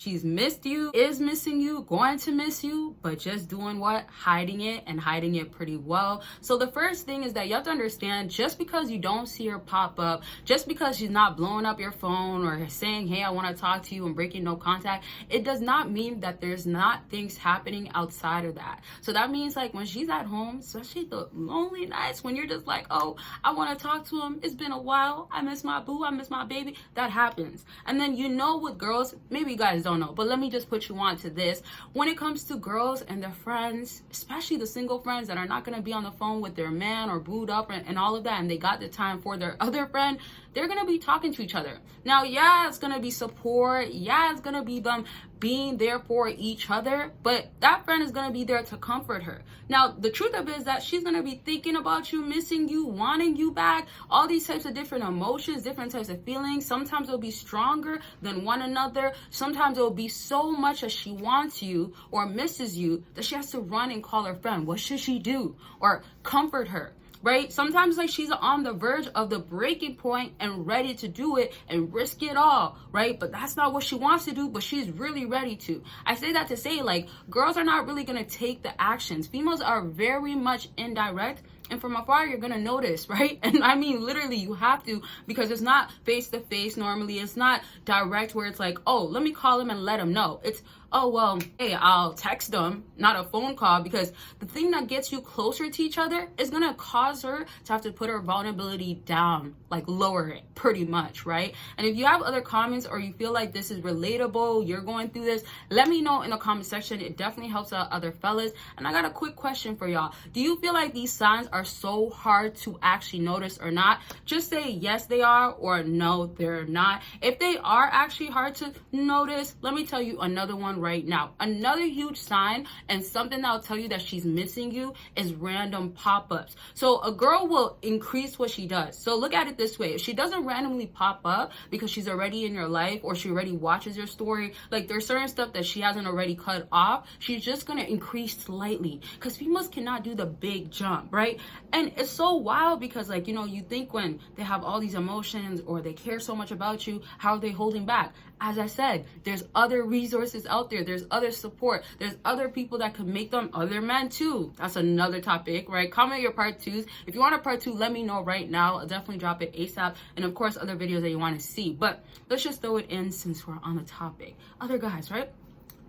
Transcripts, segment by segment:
She's missed you, is missing you, going to miss you, but just doing what? Hiding it, and hiding it pretty well. So the first thing is that you have to understand, just because you don't see her pop up, just because she's not blowing up your phone or saying, hey, I want to talk to you and breaking no contact, it does not mean that there's not things happening outside of that. So that means like when she's at home, especially the lonely nights when you're just like, oh, I want to talk to him. It's been a while. I miss my boo. I miss my baby. That happens. And then with girls, maybe you guys don't know, but let me just put you on to this. When it comes to girls and their friends, especially the single friends that are not going to be on the phone with their man or booed up and all of that, and they got the time for their other friend, they're going to be talking to each other. Now, yeah, it's going to be support. Yeah, it's going to be them being there for each other, but that friend is going to be there to comfort her. Now, the truth of it is that she's going to be thinking about you, missing you, wanting you back, all these types of different emotions, different types of feelings. Sometimes it'll be stronger than one another. Sometimes it'll be so much that she wants you or misses you that she has to run and call her friend. What should she do? Or comfort her. Right? Sometimes like she's on the verge of the breaking point and ready to do it and risk it all, right? But that's not what she wants to do, but she's really ready to. I say that to say like girls are not really going to take the actions. Females are very much indirect. And from afar, you're going to notice, right? And I mean, literally, you have to, because it's not face to face normally. It's not direct where it's like, oh, let me call him and let him know. It's, oh, well, hey, I'll text them, not a phone call, because the thing that gets you closer to each other is going to cause her to have to put her vulnerability down, like lower it pretty much, right? And if you have other comments or you feel like this is relatable, you're going through this, let me know in the comment section. It definitely helps out other fellas. And I got a quick question for y'all. Do you feel like these signs are so hard to actually notice or not? Just say yes they are or no they're not. If they are actually hard to notice, let me tell you another one right now. Another huge sign and something that'll tell you that she's missing you is random pop-ups. So a girl will increase what she does. So look at it this way. If she doesn't randomly pop up because she's already in your life or she already watches your story, like there's certain stuff that she hasn't already cut off, she's just gonna increase slightly because females cannot do the big jump, right? And it's so wild because like, you think when they have all these emotions or they care so much about you, how are they holding back? As I said, there's other resources out there. There's other support. There's other people that could make them, other men too. That's another topic, right? Comment your part twos. If you want a part two, let me know right now. I'll definitely drop it ASAP. And of course, other videos that you want to see. But let's just throw it in since we're on the topic. Other guys, right?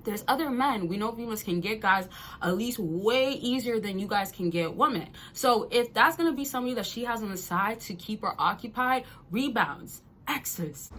There's other men. We know females can get guys at least way easier than you guys can get women. So if that's going to be somebody that she has on the side to keep her occupied, rebounds, exes,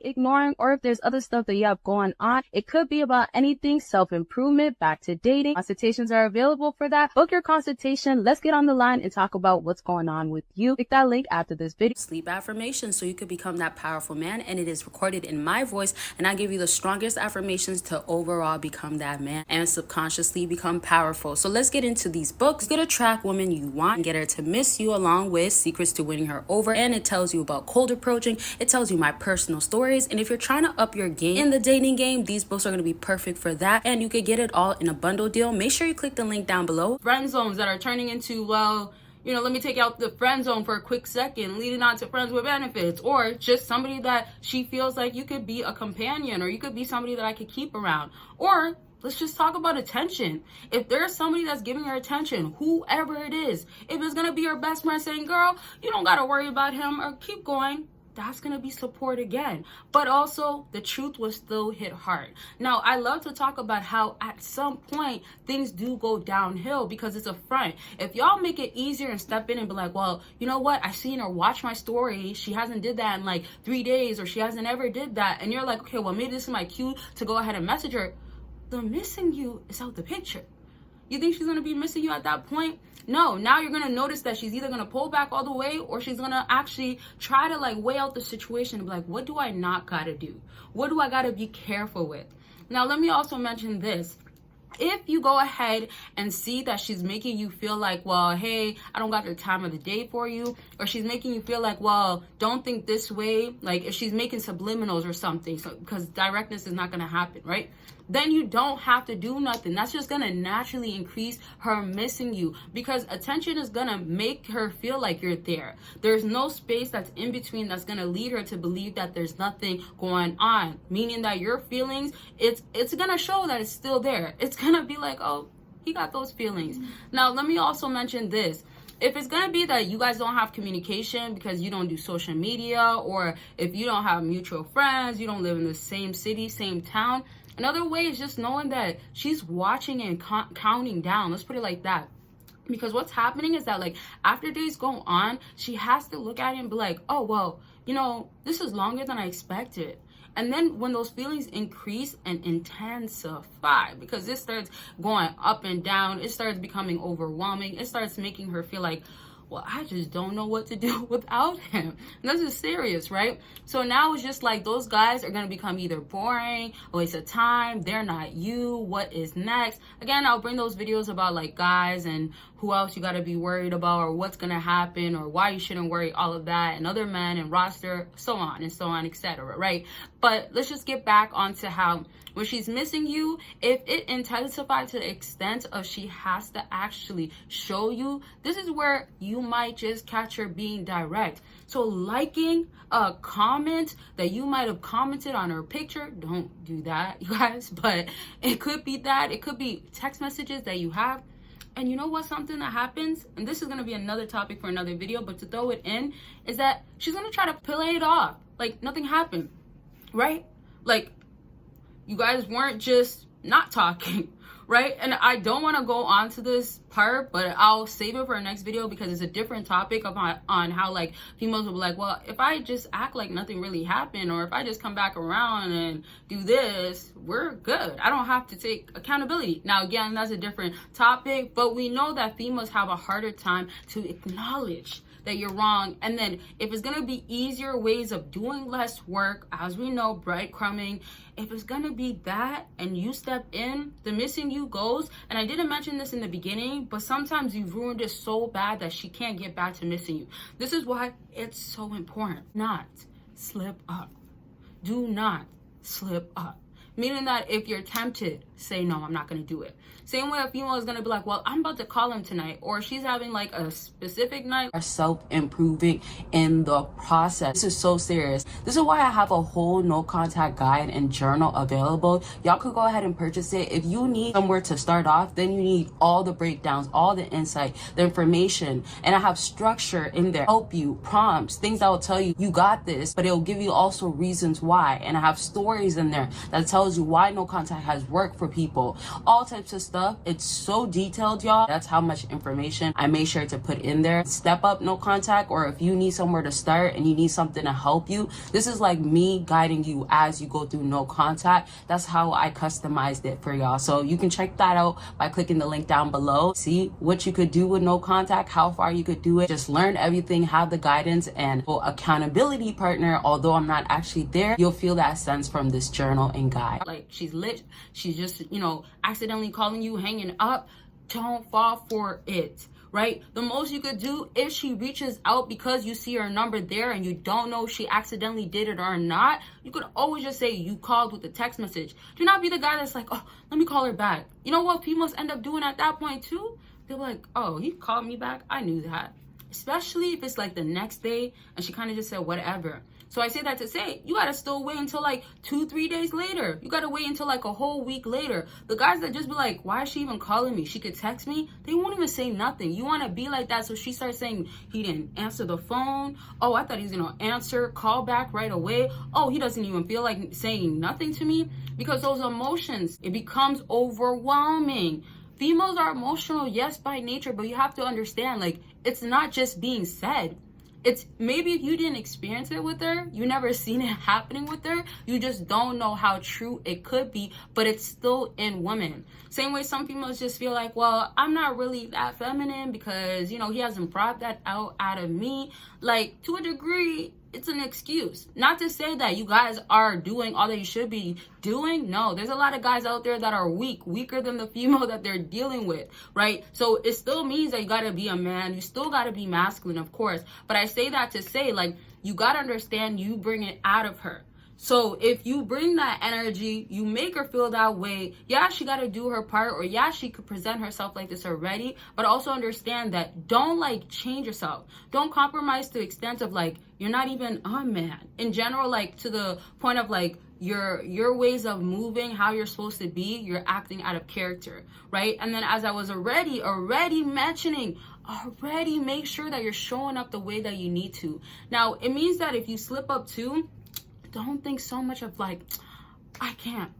ignoring, or if there's other stuff that you have going on, it could be about anything self-improvement, back to dating. Consultations are available for that. Book your consultation. Let's get on the line and talk about what's going on with you. Click that link after this video. Sleep affirmations so you could become that powerful man, and it is recorded in my voice, and I give you the strongest affirmations to overall become that man and subconsciously become powerful. So let's get into these books. Get a track woman you want and get her to miss you, along with secrets to winning her over, and it tells you about cold approaching. It tells you my personal stories, and if you're trying to up your game in the dating game, these books are going to be perfect for that, and you could get it all in a bundle deal. Make sure you click the link down below. Friend zones that are turning into, well, let me take out the friend zone for a quick second, leading on to friends with benefits, or just somebody that she feels like you could be a companion, or you could be somebody that I could keep around. Or let's just talk about attention. If there's somebody that's giving her attention, whoever it is, if it's going to be her best friend saying, girl, you don't got to worry about him, or keep going, that's going to be support again. But also, the truth will still hit hard. Now, I love to talk about how at some point things do go downhill because it's a front. If y'all make it easier and step in and be like, well, you know what? I seen her watch my story. She hasn't did that in like 3 days, or she hasn't ever did that. And you're like, okay, well, maybe this is my cue to go ahead and message her. The missing you is out the picture. You think she's going to be missing you at that point? No, now you're going to notice that she's either going to pull back all the way, or she's going to actually try to like weigh out the situation and be like, what do I not got to do? What do I got to be careful with? Now, let me also mention this. If you go ahead and see that she's making you feel like, well, hey, I don't got the time of the day for you, or she's making you feel like, well, don't think this way, like if she's making subliminals or something, so because directness is not going to happen, right? Then you don't have to do nothing. That's just going to naturally increase her missing you, because attention is going to make her feel like you're there. There's no space that's in between that's going to lead her to believe that there's nothing going on, meaning that your feelings, it's going to show that it's still there. It's going to be like, oh, he got those feelings. Now, let me also mention this. If it's going to be that you guys don't have communication because you don't do social media, or if you don't have mutual friends, you don't live in the same city, same town, another way is just knowing that she's watching and counting down. Let's put it like that. Because what's happening is that, like, after days go on, she has to look at it and be like, oh, well, you know, this is longer than I expected. And then when those feelings increase and intensify, because it starts going up and down, it starts becoming overwhelming, it starts making her feel like, well, I just don't know what to do without him. And this is serious, right? So now it's just like those guys are going to become either boring, a waste of time, they're not you, what is next? Again, I'll bring those videos about like guys and who else you got to be worried about, or what's going to happen, or why you shouldn't worry, all of that, and other men and roster, so on, etc., right? But let's just get back onto how when she's missing you, if it intensifies to the extent of she has to actually show you, this is where you might just catch her being direct. So liking a comment that you might have commented on her picture, don't do that, you guys. But it could be that, it could be text messages that you have. And you know what, something that happens, and this is going to be another topic for another video, but to throw it in, is that she's going to try to play it off like nothing happened, right? Like, you guys weren't just not talking, right? And I don't want to go on to this part, but I'll save it for a next video, because it's a different topic on how like females will be like, well, if I just act like nothing really happened, or if I just come back around and do this, we're good. I don't have to take accountability. Now, again, that's a different topic, but we know that females have a harder time to acknowledge that you're wrong. And then if it's going to be easier ways of doing less work, as we know, breadcrumbing, if it's going to be that and you step in, the missing you goes. And I didn't mention this in the beginning, but sometimes you've ruined it so bad that she can't get back to missing you. This is why it's so important. Not slip up. Do not slip up. Meaning that if you're tempted, say, no, I'm not going to do it. Same way a female is going to be like, well, I'm about to call him tonight, or she's having like a specific night. Are self-improving in the process. This is so serious. This is why I have a whole no contact guide and journal available. Y'all could go ahead and purchase it. If you need somewhere to start off, then you need all the breakdowns, all the insight, the information, and I have structure in there. Help you, prompts, things that will tell you, you got this, but it'll give you also reasons why. And I have stories in there that tells you why no contact has worked for people, all types of stuff. It's so detailed, y'all. That's how much information I made sure to put in there. Step up no contact, or if you need somewhere to start and you need something to help you, this is like me guiding you as you go through no contact. That's how I customized it for y'all. So you can check that out by clicking the link down below. See what you could do with no contact, how far you could do it. Just learn everything, have the guidance, and accountability partner. Although I'm not actually there, you'll feel that sense from this journal and guide. Like, she's lit, she's just, you know, accidentally calling you, hanging up. Don't fall for it, right? The most you could do, if she reaches out because you see her number there and you don't know if she accidentally did it or not, you could always just say you called with a text message. Do not be the guy that's like, oh, let me call her back. You know what females end up doing at that point too? They're like, oh, he called me back, I knew that. Especially if it's like the next day and she kind of just said whatever. So I say that to say, you gotta still wait until like 2-3 days later. You gotta wait until like a whole week later. The guys that just be like, why is she even calling me? She could text me. They won't even say nothing. You wanna be like that. So she starts saying he didn't answer the phone. Oh, I thought he was gonna answer, call back right away. Oh, he doesn't even feel like saying nothing to me. Because those emotions, it becomes overwhelming. Females are emotional, yes, by nature, but you have to understand, like, it's not just being said. It's maybe if you didn't experience it with her, you never seen it happening with her, you just don't know how true it could be, but it's still in women. Same way some females just feel like, well, I'm not really that feminine because, you know, he hasn't brought that out of me. Like, to a degree, it's an excuse. Not to say that you guys are doing all that you should be doing. No, there's a lot of guys out there that are weaker than the female that they're dealing with, right? So it still means that you gotta be a man. You still gotta be masculine, of course. But I say that to say, like, you gotta understand you bring it out of her. So if you bring that energy, you make her feel that way, yeah, she got to do her part, or yeah, she could present herself like this already, but also understand that don't like change yourself. Don't compromise to the extent of like, you're not even a man. In general, like to the point of like, your ways of moving, how you're supposed to be, you're acting out of character, right? And then as I was already mentioning, already make sure that you're showing up the way that you need to. Now, it means that if you slip up too, don't think so much of like, I can't.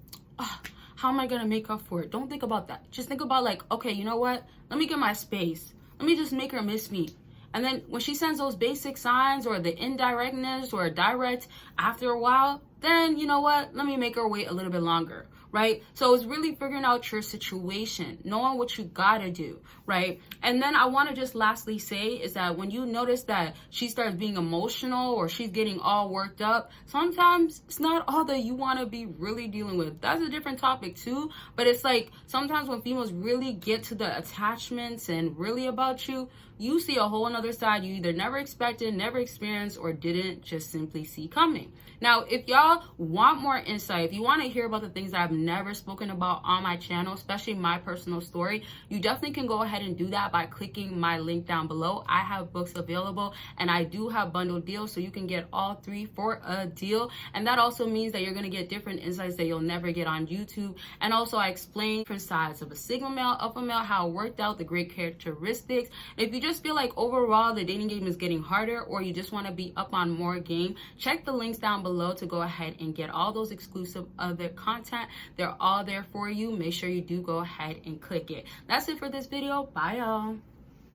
How am I going to make up for it? Don't think about that. Just think about like, okay, you know what? Let me get my space. Let me just make her miss me. And then when she sends those basic signs or the indirectness or direct after a while, then you know what? Let me make her wait a little bit longer, right? So it's really figuring out your situation, knowing what you gotta do, right? And then I want to just lastly say is that when you notice that she starts being emotional or she's getting all worked up, sometimes it's not all that you want to be really dealing with. That's a different topic too, but it's like sometimes when females really get to the attachments and really about you, you see a whole another side you either never expected, never experienced, or didn't just simply see coming. Now, if y'all want more insight, if you want to hear about the things that I've never spoken about on my channel, especially my personal story, you definitely can go ahead and do that by clicking my link down below. I have books available and I do have bundle deals, so you can get all 3 for a deal. And that also means that you're going to get different insights that you'll never get on YouTube. And also I explain different sides of a sigma male, alpha male, how it worked out, the great characteristics. And if you just feel like overall the dating game is getting harder, or you just want to be up on more game, check the links down below to go ahead and get all those exclusive other content. They're all there for you. Make sure you do go ahead and click it. That's it for this video. Bye y'all.